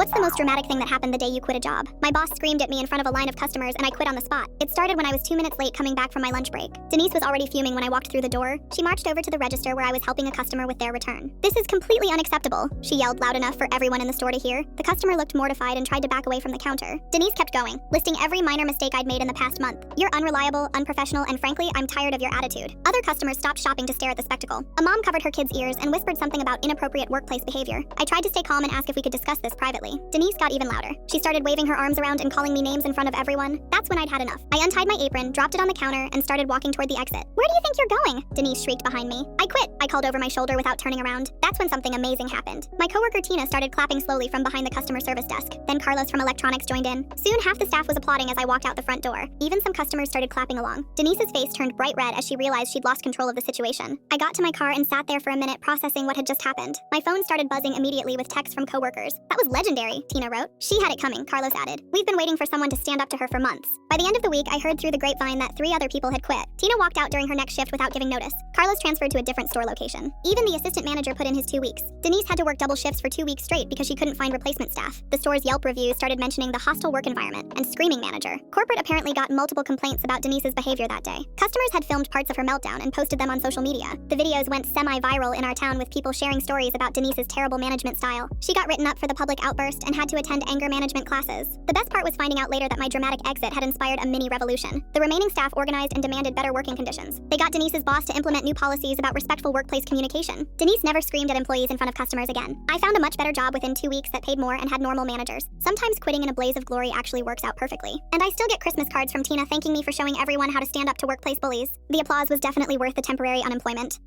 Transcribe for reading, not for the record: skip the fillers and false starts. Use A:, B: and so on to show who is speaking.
A: What's the most dramatic thing that happened the day you quit a job? My boss screamed at me in front of a line of customers and I quit on the spot. It started when I was 2 minutes late coming back from my lunch break. Denise was already fuming when I walked through the door. She marched over to the register where I was helping a customer with their return. "This is completely unacceptable," she yelled loud enough for everyone in the store to hear. The customer looked mortified and tried to back away from the counter. Denise kept going, listing every minor mistake I'd made in the past month. "You're unreliable, unprofessional, and frankly, I'm tired of your attitude." Other customers stopped shopping to stare at the spectacle. A mom covered her kids' ears and whispered something about inappropriate workplace behavior. I tried to stay calm and ask if we could discuss this privately. Denise got even louder. She started waving her arms around and calling me names in front of everyone. That's when I'd had enough. I untied my apron, dropped it on the counter, and started walking toward the exit. "Where do you think you're going?" Denise shrieked behind me. "I quit," I called over my shoulder without turning around. That's when something amazing happened. My coworker Tina started clapping slowly from behind the customer service desk. Then Carlos from electronics joined in. Soon half the staff was applauding as I walked out the front door. Even some customers started clapping along. Denise's face turned bright red as she realized she'd lost control of the situation. I got to my car and sat there for a minute processing what had just happened. My phone started buzzing immediately with texts from coworkers. "That was legendary," Tina wrote. "She had it coming," Carlos added. "We've been waiting for someone to stand up to her for months." By the end of the week, I heard through the grapevine that 3 other people had quit. Tina walked out during her next shift without giving notice. Carlos transferred to a different store location. Even the assistant manager put in his 2 weeks. Denise had to work double shifts for 2 weeks straight because she couldn't find replacement staff. The store's Yelp reviews started mentioning the hostile work environment and screaming manager. Corporate apparently got multiple complaints about Denise's behavior that day. Customers had filmed parts of her meltdown and posted them on social media. The videos went semi-viral in our town with people sharing stories about Denise's terrible management style. She got written up for the public outburst and had to attend anger management classes. The best part was finding out later that my dramatic exit had inspired a mini revolution. The remaining staff organized and demanded better working conditions. They got Denise's boss to implement new policies about respectful workplace communication. Denise never screamed at employees in front of customers again. I found a much better job within 2 weeks that paid more and had normal managers. Sometimes quitting in a blaze of glory actually works out perfectly. And I still get Christmas cards from Tina thanking me for showing everyone how to stand up to workplace bullies. The applause was definitely worth the temporary unemployment.